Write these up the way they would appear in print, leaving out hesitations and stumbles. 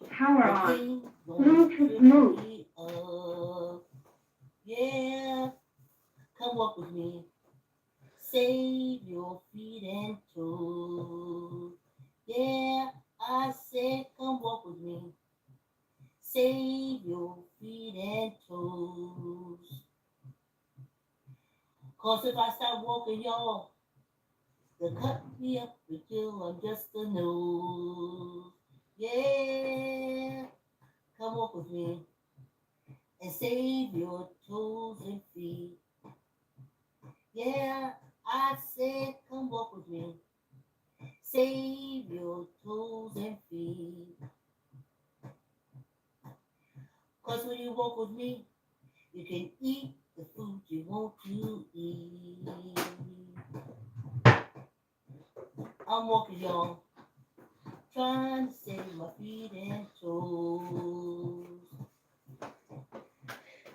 Power on. Bluetooth mode. Yeah, come walk with me. Save your feet and toes. Yeah, I said, come walk with me. Save your feet and toes. Cause if I start walking, y'all, they'll cut me up until I'm just a nose. Yeah, come walk with me and save your toes and feet. Yeah, I said, come walk with me. Save your toes and feet. Cause when you walk with me, you can eat the food you want to eat. I'm walking, y'all, trying to save my feet and toes.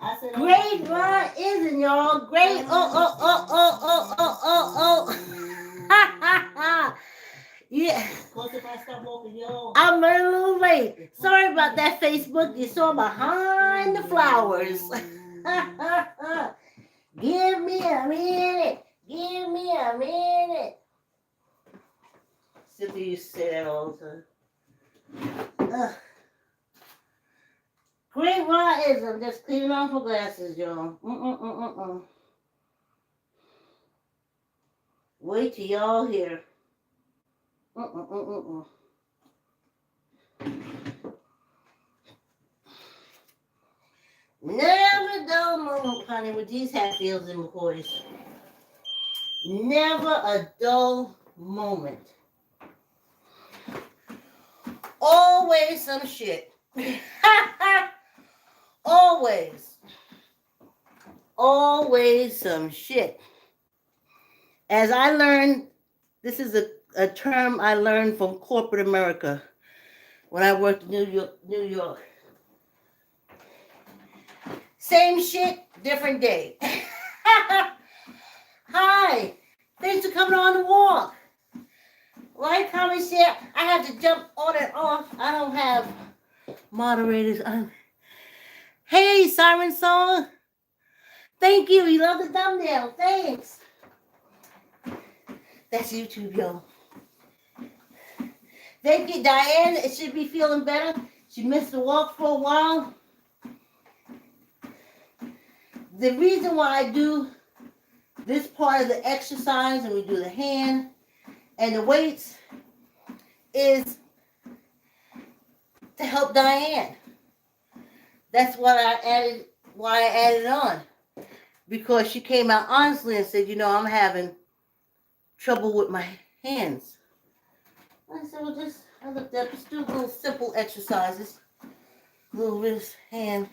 I said, great run isn't y'all great. Ha ha ha. Yeah. Cause if I stop walking, y'all, I'm a little late. Sorry about that, Facebook. You saw behind the flowers. Give me a minute. Give me a minute. Cynthia used to say that all the time. Great Raw-ism. Just cleaning off her glasses, y'all. Wait till y'all hear. Never dull moment, honey, with these Hatfields and McCoys. Never a dull moment. Always some shit. Always. Always some shit. As I learned, this is a term I learned from corporate America when I worked in New York. Same shit, different day. Hi, thanks for coming on the walk. Like, comment, share. I have to jump on and off. I don't have moderators. Hey, Siren Song. Thank you. You love the thumbnail. Thanks. That's YouTube, y'all. Thank you, Diane. It should be feeling better. She missed the walk for a while. The reason why I do this part of the exercise and we do the hand and the weights is to help Diane. That's why I added on. Because she came out honestly and said, I'm having trouble with my hands. I said, well, I looked up, just do little simple exercises. Little wrist, hand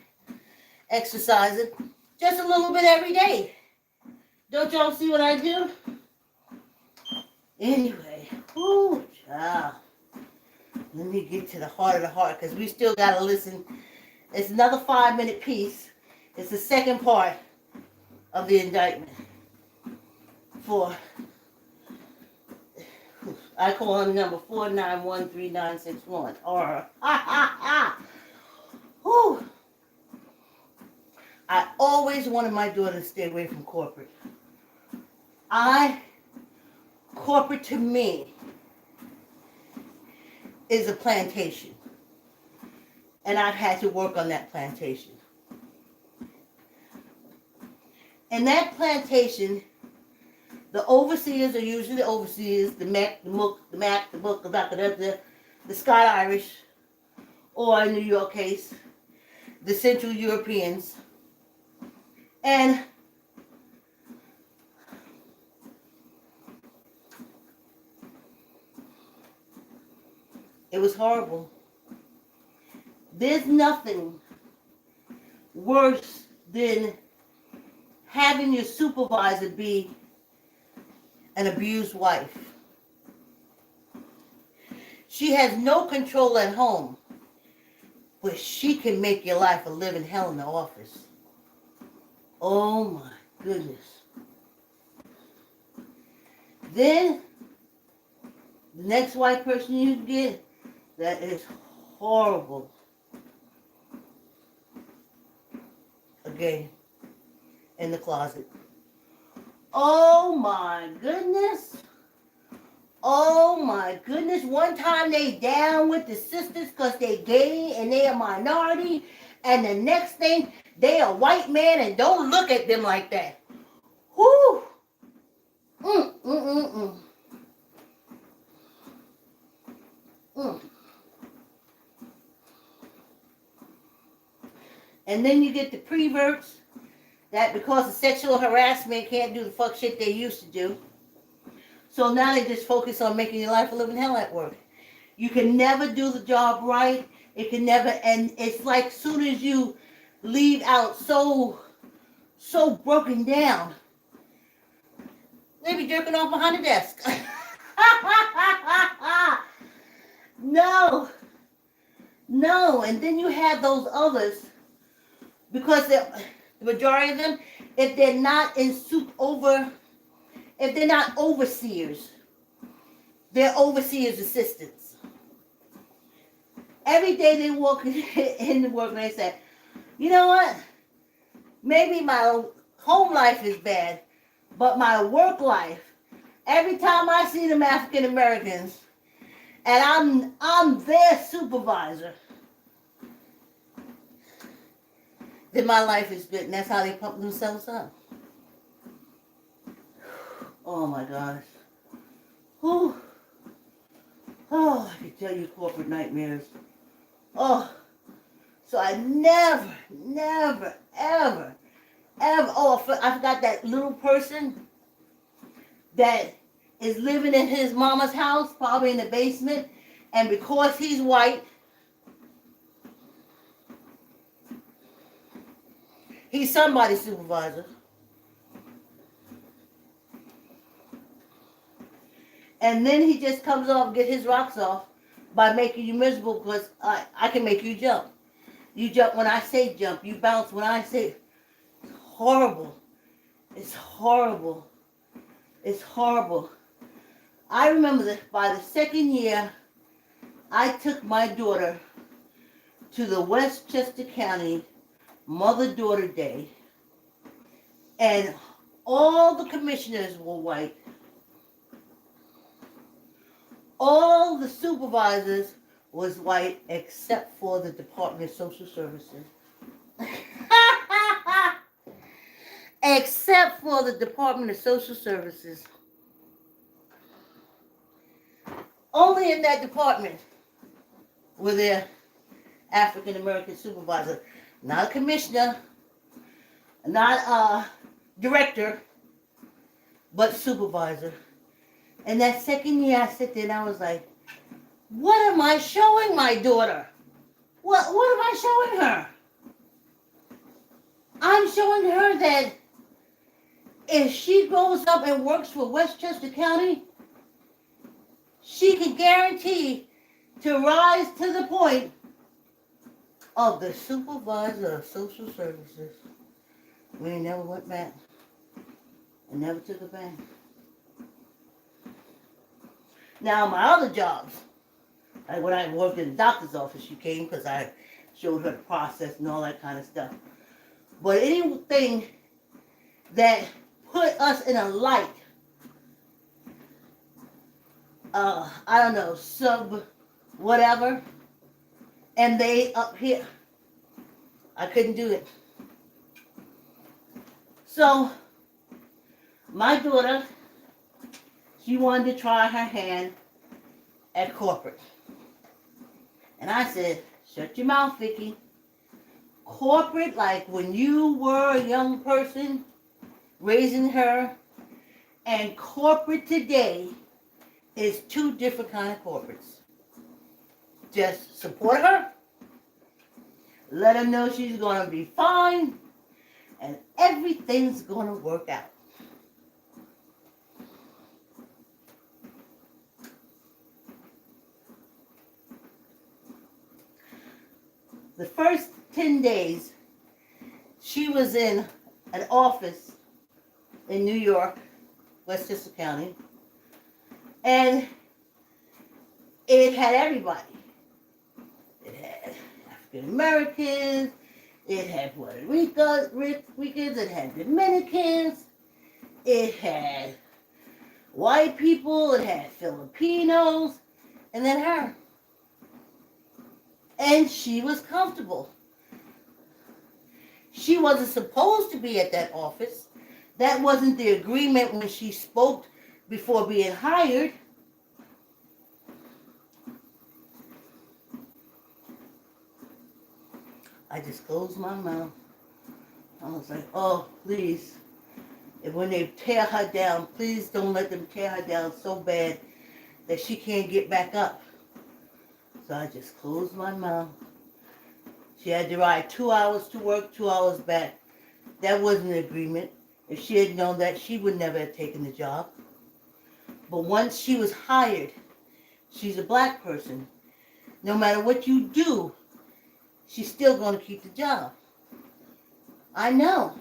exercises. Just a little bit every day. Don't y'all see what I do? Anyway, child. Let me get to the heart of the heart, because we still got to listen. It's another 5-minute piece. It's the second part of the indictment for, I call him number 4913961. Or, whew. I always wanted my daughter to stay away from corporate. Corporate to me is a plantation. And I've had to work on that plantation. And that plantation, the overseers are usually the overseers, the Mac, the Mook, the Mac, the Book, the Scott Irish, or in New York case, the Central Europeans. And it was horrible. There's nothing worse than having your supervisor be an abused wife. She has no control at home, but she can make your life a living hell in the office. Oh my goodness. Then, the next white person you get, that is horrible. Again, in the closet. Oh my goodness. Oh my goodness. One time they down with the sisters because they gay and they a minority. And the next thing, they a white man and don't look at them like that. Whoo. Mm, mm, mm, mm. Mm. And then you get the preverts that because of sexual harassment can't do the fuck shit they used to do. So now they just focus on making your life a living hell at work. You can never do the job right. It can never, and it's like soon as you leave out so broken down, they be jerking off behind the desk. No. And then you have those others, because the majority of them, if they're not if they're not overseers, they're overseers' assistants. Every day they walk in the work and they say, you know what? Maybe my home life is bad, but my work life, every time I see them African Americans, and I'm their supervisor, then my life is good. And that's how they pump themselves up. Oh my gosh. Whew. Oh, I can tell you corporate nightmares. Oh, so I never, ever. Oh, I forgot that little person that is living in his mama's house, probably in the basement, and because he's white, he's somebody's supervisor. And then he just comes off and get his rocks off by making you miserable because I can make you jump. You jump when I say jump. You bounce when I say. It's horrible. It's horrible. It's horrible. I remember that by the second year, I took my daughter to the Westchester County Mother-Daughter Day, and all the commissioners were white. All the supervisors was white except for the Department of Social Services. Except for the Department of Social Services. Only in that department were there African American supervisors. Not a commissioner, not a director, but supervisor. And that second year I sat there and I was like, what am I showing my daughter? What am I showing her? I'm showing her that if she grows up and works for Westchester County, she can guarantee to rise to the point of the supervisor of social services. We never went back and never took her back. Now, my other jobs, like when I worked in the doctor's office, she came because I showed her the process and all that kind of stuff. But anything that put us in a light, I don't know, sub whatever, and they up here, I couldn't do it. So, my daughter, she wanted to try her hand at corporate. And I said, shut your mouth, Vicki. Corporate, like when you were a young person raising her, and corporate today is two different kind of corporates. Just support her, let her know she's going to be fine, and everything's going to work out. The first 10 days, she was in an office in New York, Westchester County, and it had everybody. It African Americans, it had Puerto Ricans, it had Dominicans, it had white people, it had Filipinos, and then her. And she was comfortable. She wasn't supposed to be at that office. That wasn't the agreement when she spoke before being hired. I just closed my mouth. I was like, oh, please. And when they tear her down, please don't let them tear her down so bad that she can't get back up. So I just closed my mouth. She had to ride 2 hours to work, 2 hours back. That wasn't an agreement. If she had known that, she would never have taken the job. But once she was hired, she's a black person. No matter what you do, she's still going to keep the job. I know.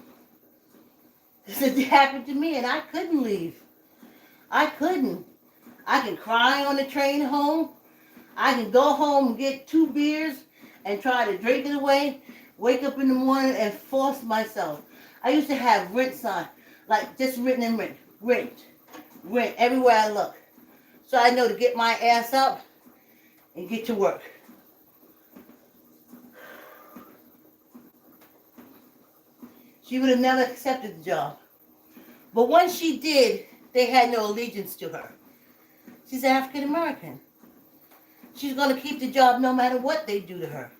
Because it happened to me and I couldn't leave. I couldn't. I can cry on the train home. I can go home and get 2 beers and try to drink it away. Wake up in the morning and force myself. I used to have rent sign, like just written in rent, everywhere I look. So I know to get my ass up and get to work. She would have never accepted the job. But once she did, they had no allegiance to her. She's African American. She's going to keep the job no matter what they do to her.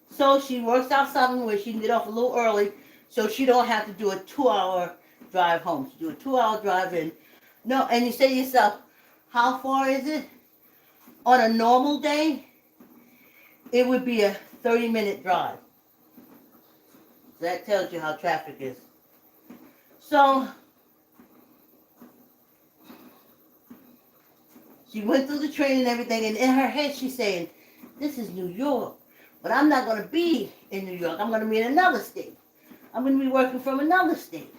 So she works out something where she can get off a little early so she don't have to do a 2-hour drive home. She do a 2-hour drive in. No, and you say to yourself, how far is it? On a normal day, it would be a 30-minute drive. That tells you how traffic is. So she went through the training and everything, and in her head she's saying, this is New York, but I'm not going to be in New York. I'm going to be in another state. I'm going to be working from another state.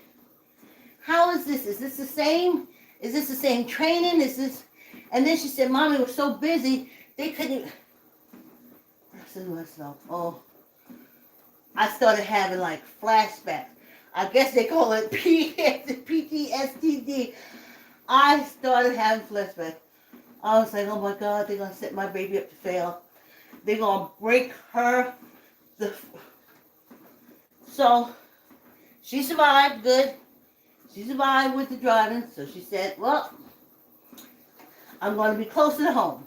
How is this? Is this the same? Is this the same training? Is this? And then she said, Mommy was so busy, they couldn't. I said to myself, oh, I started having like flashbacks. I guess they call it PTSD. I started having flashbacks. I was like, oh my God, they're going to set my baby up to fail. They're going to break her. So she survived good. She survived with the driving. So she said, well, I'm going to be closer to home.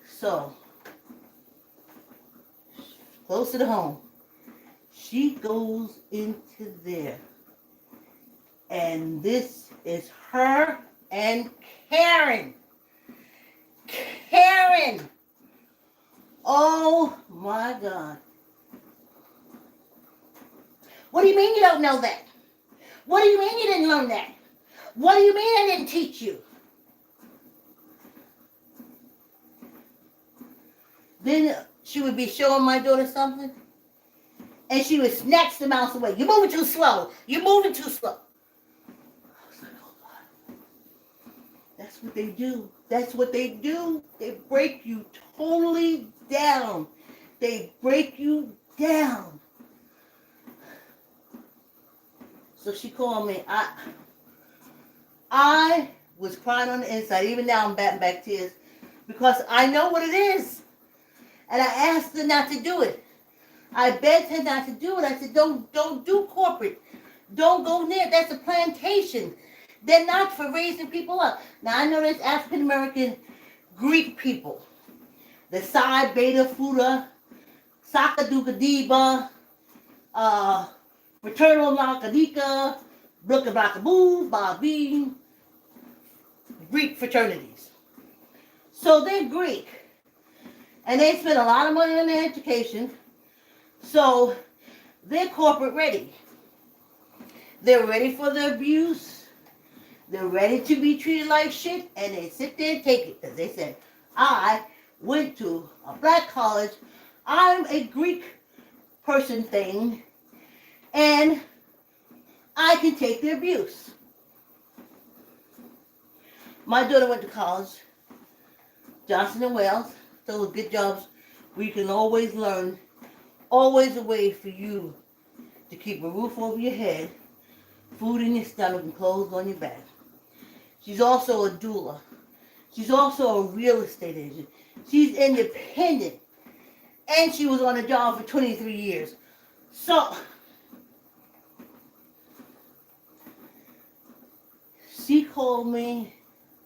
So, closer to home. She goes into there. And this is her and Karen. Karen. Oh my God. What do you mean you don't know that? What do you mean you didn't learn that? What do you mean I didn't teach you? Then she would be showing my daughter something, and she would snatch the mouse away. You're moving too slow. You're moving too slow. I was like, oh God. That's what they do. That's what they do. They break you totally down. They break you down. So she called me. I was crying on the inside. Even now I'm batting back tears because I know what it is. And I asked her not to do it. I begged her not to do it. I said, don't do corporate. Don't go near. That's a plantation. They're not for raising people up. Now, I know there's African-American Greek people. The Psi Beta Fuda, Sakadukadiba, Fraternal Lakadika, Brookabakaboo, Babine, Greek fraternities. So they're Greek. And they spend a lot of money on their education. So they're corporate ready. They're ready for the abuse. They're ready to be treated like shit. And they sit there and take it. Because they said, I went to a black college. I'm a Greek person thing. And I can take the abuse. My daughter went to college. Johnson & Wales. still good jobs where you can always learn, always a way for you to keep a roof over your head, food in your stomach, and clothes on your back. She's also a doula. She's also a real estate agent. She's independent. And she was on the job for 23 years. So, she called me.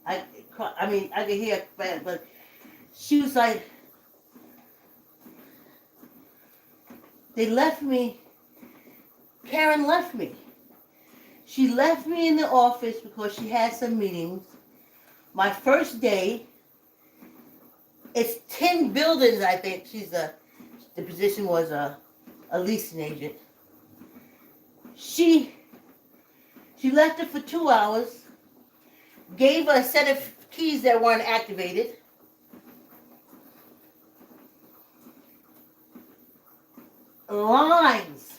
I could hear it bad, but she was like, they left me. Karen left me. She left me in the office because she had some meetings. My first day, it's 10 buildings, I think. The position was a leasing agent. She left it for 2 hours, gave her a set of keys that weren't activated. Lines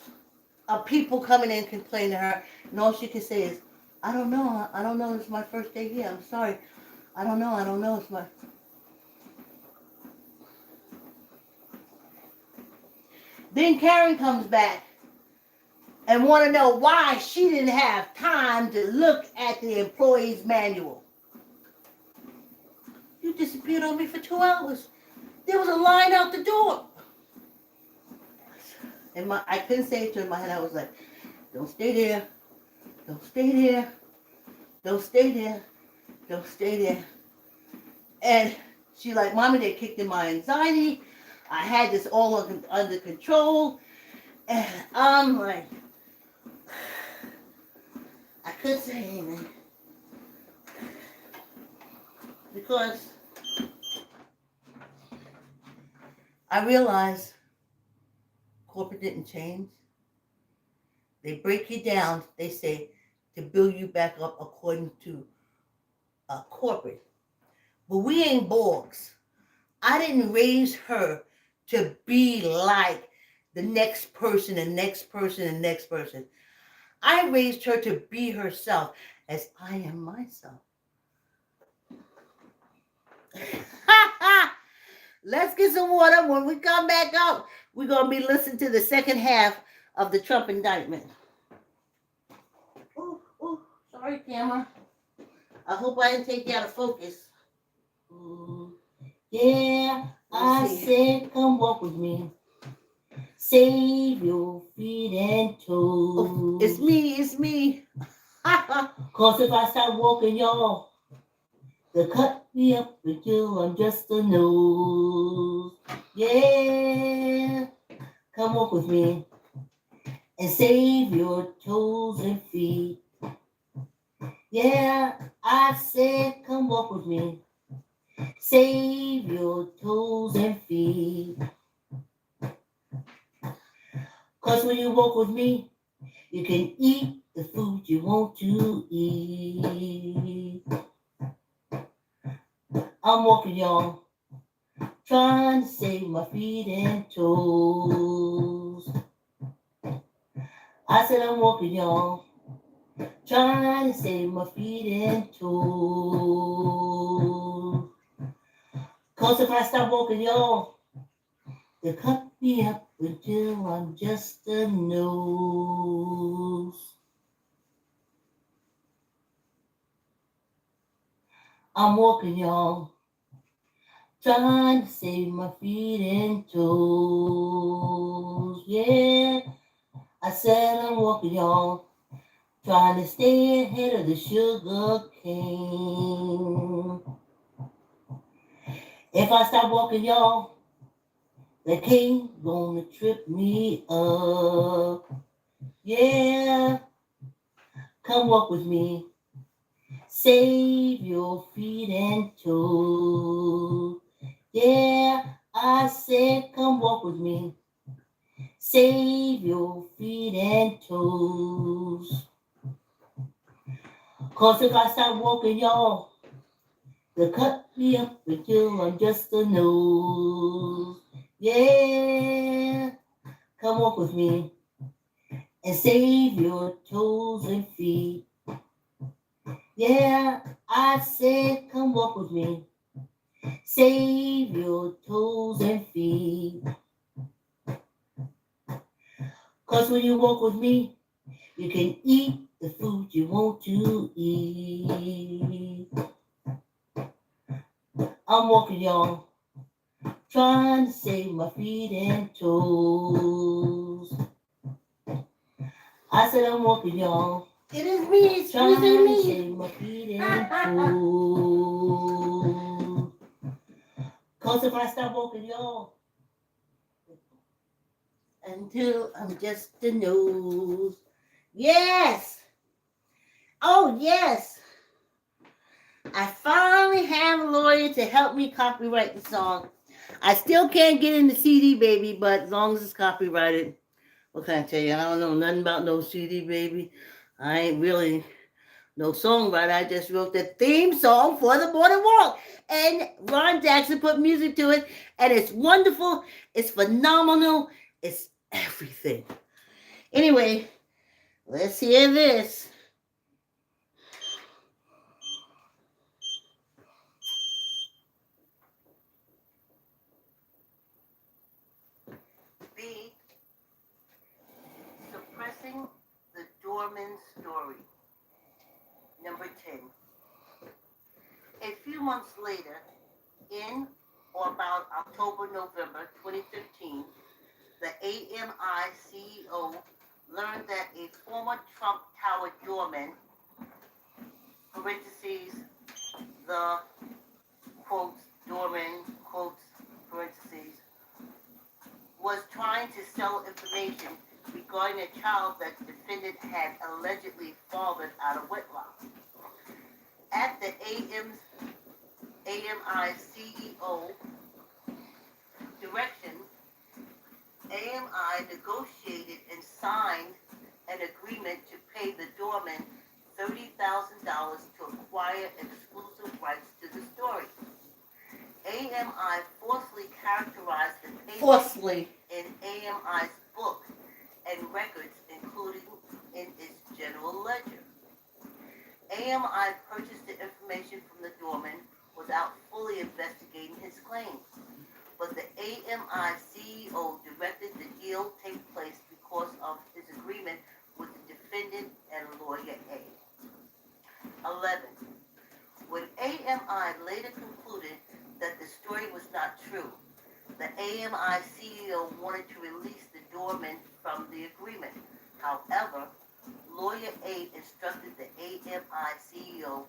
of people coming in complaining to her, and all she could say is, I don't know, it's my first day here, I'm sorry. I don't know, it's my... Then Karen comes back and want to know why she didn't have time to look at the employee's manual. You disappeared on me for 2 hours. There was a line out the door. And I couldn't say it to her in my head. I was like, don't stay there. Don't stay there. Don't stay there. Don't stay there. And she like, Mommy, they kicked in my anxiety. I had this all under control. And I'm like, I couldn't say anything. Because I realized corporate didn't change. They break you down, they say, to build you back up according to corporate. But we ain't Borgs. I didn't raise her to be like the next person, the next person, the next person. I raised her to be herself as I am myself. Let's get some water. When we come back up, we're going to be listening to the second half of the Trump indictment. Oh, sorry, camera. I hope I didn't take you out of focus. Yeah, I said, come walk with me. Save your feet and toes. Oh, it's me. Cause if I start walking, y'all, they'll cut me up until I'm just a nose. Yeah, come walk with me and save your toes and feet. Yeah, I said, come walk with me. Save your toes and feet. Cause when you walk with me, you can eat the food you want to eat. I'm walking, y'all, trying to save my feet and toes. I said I'm walking, y'all, trying to save my feet and toes. Cause if I stop walking, y'all, they cut me up until I'm just a nose. I'm walking, y'all, trying to save my feet and toes. Yeah, I said I'm walking, y'all, trying to stay ahead of the sugar cane. If I stop walking, y'all, the cane gonna trip me up. Yeah, come walk with me. Save your feet and toes. Yeah, I said come walk with me. Save your feet and toes. Cause if I stop walking, y'all, they'll cut me up until I'm just a nose. Yeah, come walk with me and save your toes and feet. Yeah, I said come walk with me. Save your toes and feet. 'Cause when you walk with me, you can eat the food you want to eat. I'm walking, y'all, trying to save my feet and toes. I said I'm walking, y'all. It is me, trying to save my feet and toes. 'Cause if I stop walking, y'all, until I'm just the nose. Yes! Oh, yes! I finally have a lawyer to help me copyright the song. I still can't get in the CD, baby, but as long as it's copyrighted. What can I tell you? I don't know nothing about no CD, baby. I ain't really no songwriter. I just wrote the theme song for the Morning Walk. And Ron Jackson put music to it. And it's wonderful. It's phenomenal. It's everything. Anyway, let's hear this. B. Suppressing the Doorman Story. Number 10. A few months later, in or about October, November 2015, the AMI CEO learned that a former Trump Tower doorman, parentheses, the, quotes, doorman, quotes, parentheses, was trying to sell information regarding a child that the defendant had allegedly fathered out of wedlock. At the AMI CEO direction, AMI negotiated and signed an agreement to pay the doorman $30,000 to acquire exclusive rights to the story. AMI forcefully characterized the payment in AMI's book and records, including in its general ledger. AMI purchased the information from the doorman without fully investigating his claims, but the AMI CEO directed the deal take place because of his agreement with the defendant and lawyer A. 11. When AMI later concluded that the story was not true, the AMI CEO wanted to release the doorman from the agreement. However, lawyer A instructed the AMI CEO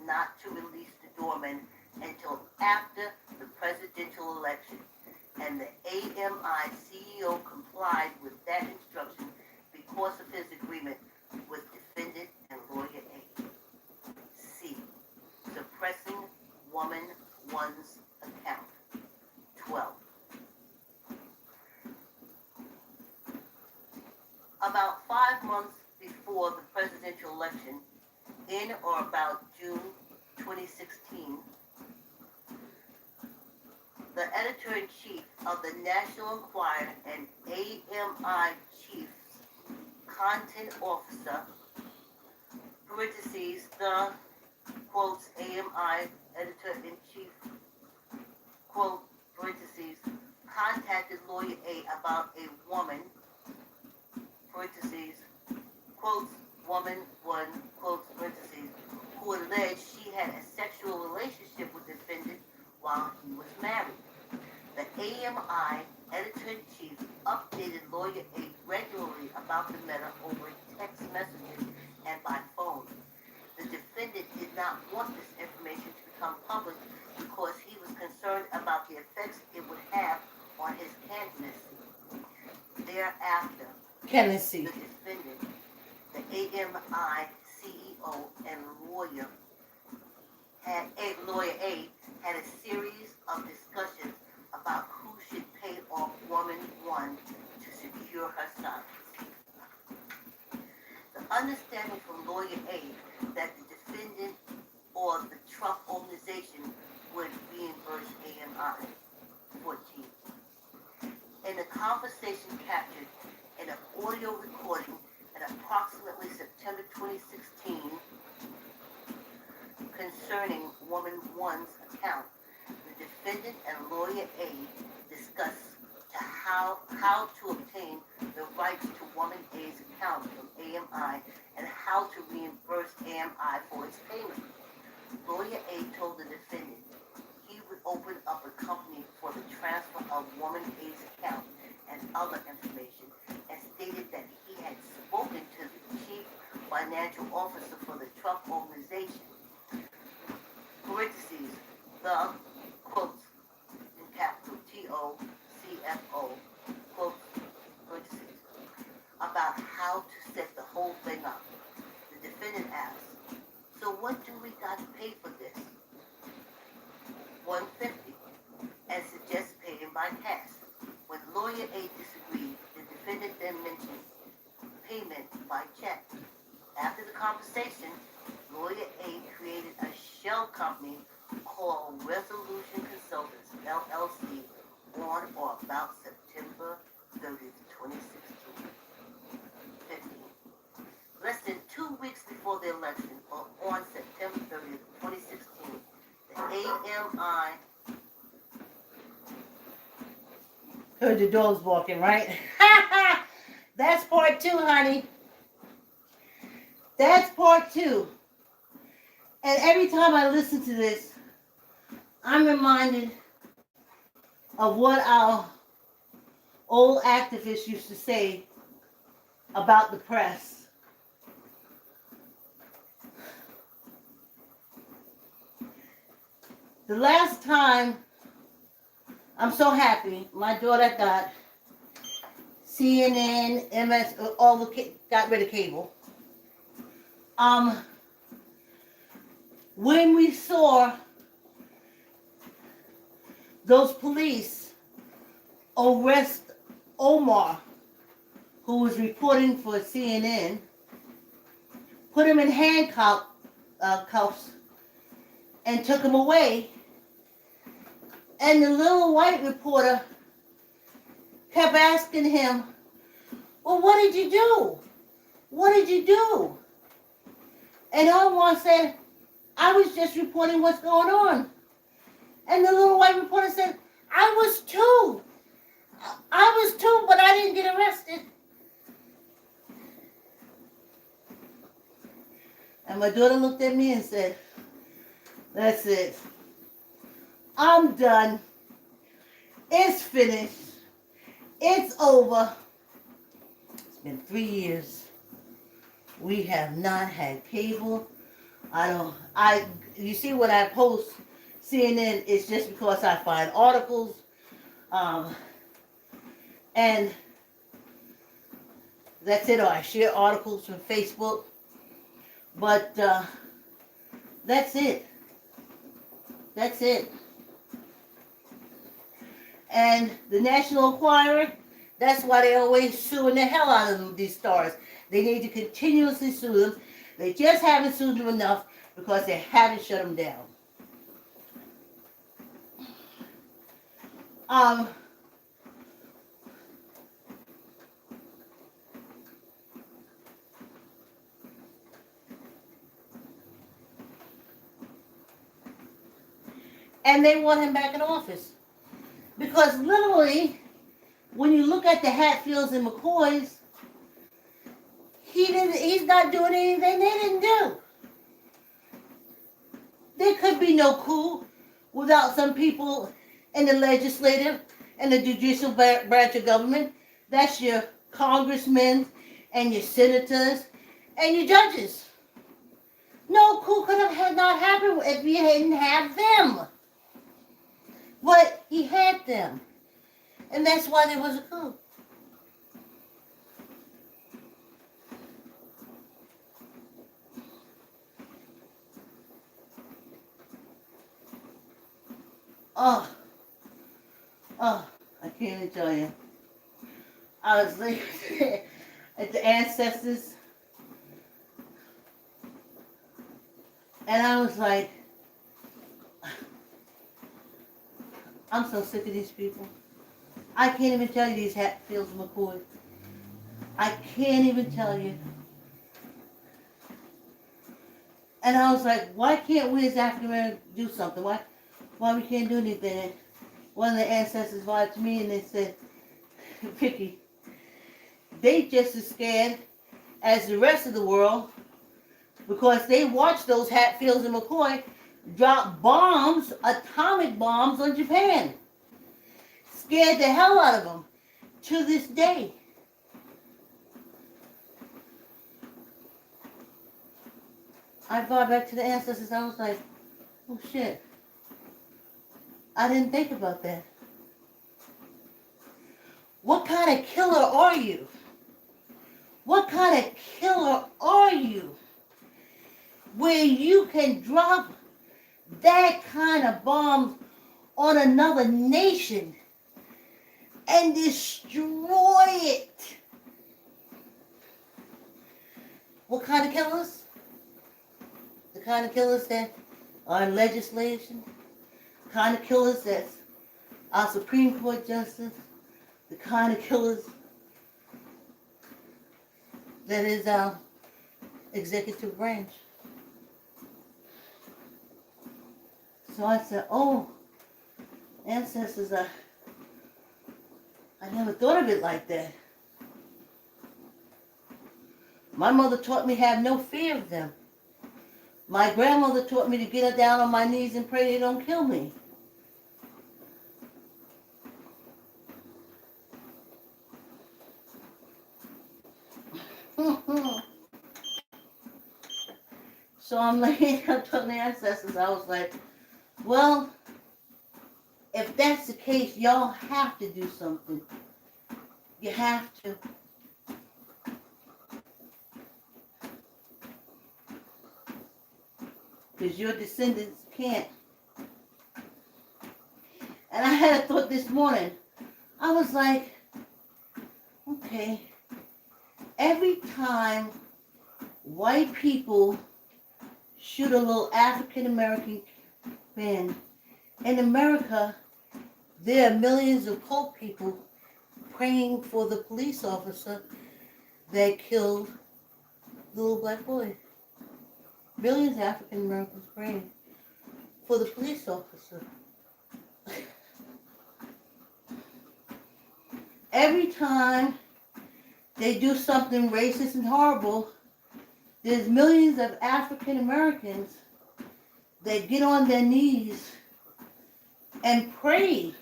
not to release the doorman until after the presidential election, and the AMI CEO complied with that instruction because of his agreement with defendant and lawyer A. C. Suppressing woman one's account. 12. About 5 months before the presidential election, in or about June 2016, the editor-in-chief of the National Enquirer and AMI chief content officer, parentheses, the, quotes, AMI editor-in-chief, quote, parentheses, contacted lawyer A about a woman, parentheses, quotes, woman, one, quotes, parentheses, who alleged she had a sexual relationship with the defendant while he was married. The AMI editor-in-chief updated lawyer A regularly about the matter over text messages and by phone. The defendant did not want this information to become public because he was concerned about the effects it would have on his candidacy. Thereafter, the defendant, the AMI CEO, and lawyer A had a series of discussions about who should pay off woman one to secure her sons. The understanding from lawyer A that the defendant or the Trump organization would reimburse AMI. 14. In the conversation captured in an audio recording in approximately September 2016 concerning woman one's account, the defendant and lawyer A discuss how to obtain the rights to woman A's account from AMI and how to reimburse AMI for its payment. Lawyer A told the defendant he would open up a company for the transfer of woman A's account and other information, and stated that he had spoken to the chief financial officer for the Trump organization, parentheses, the, quotes, in capital, TOCFO, quotes, parentheses, about how to set the whole thing up. The defendant asked, so what do we got to pay for this? $150, and suggests paying by cash. When lawyer A disagreed, the defendant then mentioned payment by check. After the conversation, lawyer A created a shell company called Resolution Consultants, LLC, on or about September 30th, 2016. 15. Less than 2 weeks before the election, or on September 30th, 2016, the AMI... Heard the dogs barking, right? That's part 2, honey. That's part 2. And every time I listen to this, I'm reminded of what our old activists used to say about the press. The last time, I'm so happy, my daughter got CNN, MS, got rid of cable. When we saw those police arrest Omar, who was reporting for CNN, put him in handcuffs, and took him away. And the little white reporter kept asking him, well, what did you do? What did you do? And Omar said, I was just reporting what's going on. And the little white reporter said, I was too, but I didn't get arrested. And my daughter looked at me and said, that's it. I'm done. It's finished. It's over. It's been 3 years. We have not had cable. You see when I post CNN, it's just because I find articles. And that's it, or I share articles from Facebook. But that's it. That's it. And the National Enquirer, that's why they're always suing the hell out of these stars. They need to continuously sue them. They just haven't sued them enough because they haven't shut them down. And they want him back in office. Because literally, when you look at the Hatfields and McCoys, he's not doing anything they didn't do. There could be no coup without some people in the legislative and the judicial branch of government. That's your congressmen and your senators and your judges. No coup could have not happened if we didn't have them. But he had them. And that's why there was a coup. Oh, I can't even tell you. I was looking at the ancestors, and I was like, I'm so sick of these people. I can't even tell you these Hatfields and McCoys. I can't even tell you. And I was like, why can't we as African Americans do something? Why why we can't do anything. And one of the ancestors lied to me and they said, Vicki, they just as scared as the rest of the world because they watched those Hatfields and McCoy drop bombs, atomic bombs on Japan. Scared the hell out of them to this day. I thought back to the ancestors. I was like, oh shit. I didn't think about that. What kind of killer are you? What kind of killer are you? Where you can drop that kind of bombs on another nation and destroy it. What kind of killers? The kind of killers that are in legislation, the kind of killers that's our Supreme Court justice, the kind of killers that is our executive branch. So I said, oh, ancestors, I never thought of it like that. My mother taught me to have no fear of them. My grandmother taught me to get down on my knees and pray they don't kill me. So I'm telling the ancestors, I was like, well, if that's the case, y'all have to do something. You have to. Because your descendants can't. And I had a thought this morning. I was like, okay, every time white people shoot a little African American man, in America, there are millions of cult people praying for the police officer that killed the little black boy. Millions of African Americans praying for the police officer. Every time they do something racist and horrible, there's millions of African Americans that get on their knees and pray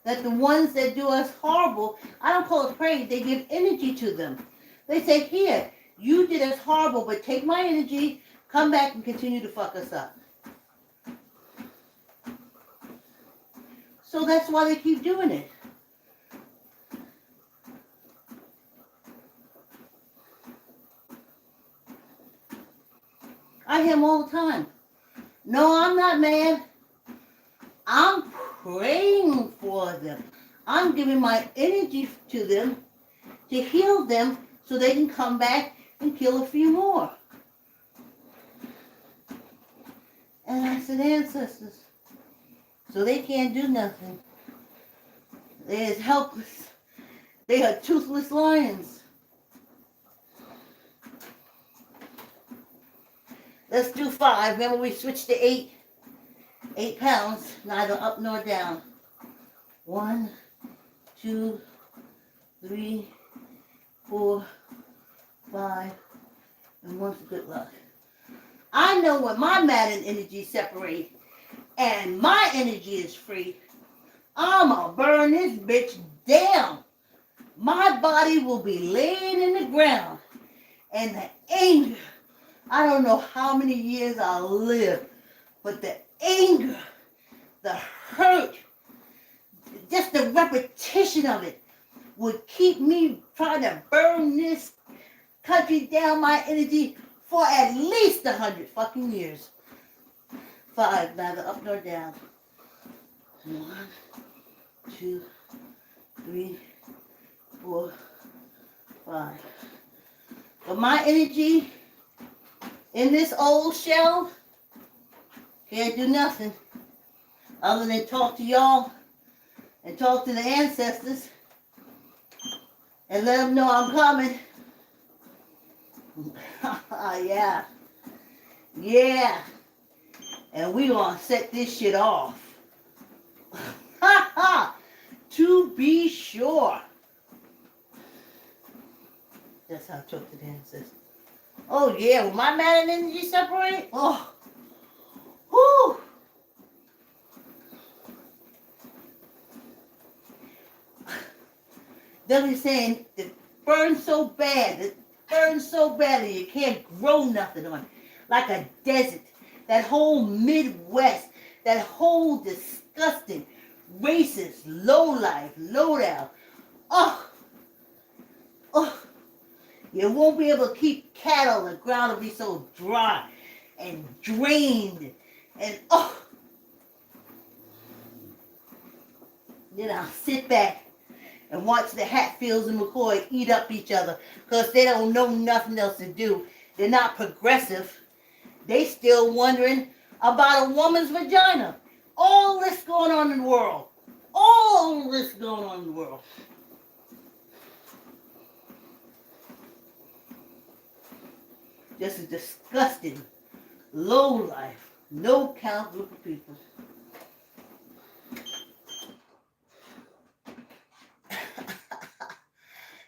that the ones that do us horrible, I don't call it pray, they give energy to them. They say, here, you did us horrible, but take my energy, come back and continue to fuck us up. So that's why they keep doing it. I hear them all the time. No, I'm not mad. I'm praying for them. I'm giving my energy to them to heal them so they can come back and kill a few more. And I said, ancestors, so they can't do nothing. They're as helpless. They are toothless lions. Let's do 5. Remember we switched to 8. 8 pounds, neither up nor down. 1, 2, 3, 4, 5, and 1 for good luck. I know when my matter and energy separate and my energy is free, I'ma burn this bitch down. My body will be laying in the ground. And the anger, I don't know how many years I'll live, but the anger, the hurt, just the repetition of it would keep me trying to burn this country down, my energy, for at least 100 fucking years. 5, neither up nor down. 1, 2, 3, 4, 5. But my energy in this old shell can't do nothing other than talk to y'all and talk to the ancestors and let them know I'm coming. Yeah. Yeah. And we gonna set this shit off. Ha ha! To be sure. That's how Choke the dances. Oh yeah, when my matter and energy separate, oh, whoo. They'll be saying it burns so bad, it burns so badly you can't grow nothing on it. Like a desert. That whole Midwest, that whole disgusting, racist, low-life, low-down. Oh, oh. You won't be able to keep cattle. The ground will be so dry and drained. And oh. Then I'll sit back and watch the Hatfields and McCoy eat up each other because they don't know nothing else to do. They're not progressive. They still wondering about a woman's vagina. All this going on in the world. All this going on in the world. Just a disgusting, low life, no count group of people.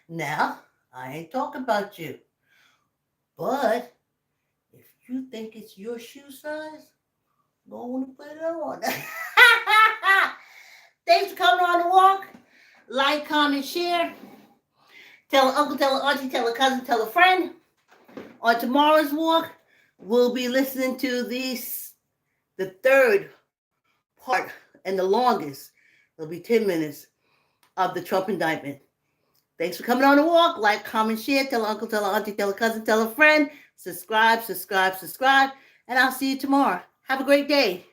Now, I ain't talking about you. But if you think it's your shoe size, go on and put it on. Thanks for coming on the walk. Like, comment, share. Tell an uncle, tell an auntie, tell a cousin, tell a friend. On tomorrow's walk, we'll be listening to the third part and the longest. It'll be 10 minutes of the Trump indictment. Thanks for coming on the walk. Like, comment, share. Tell an uncle, tell an auntie, tell a cousin, tell a friend. Subscribe. And I'll see you tomorrow. Have a great day.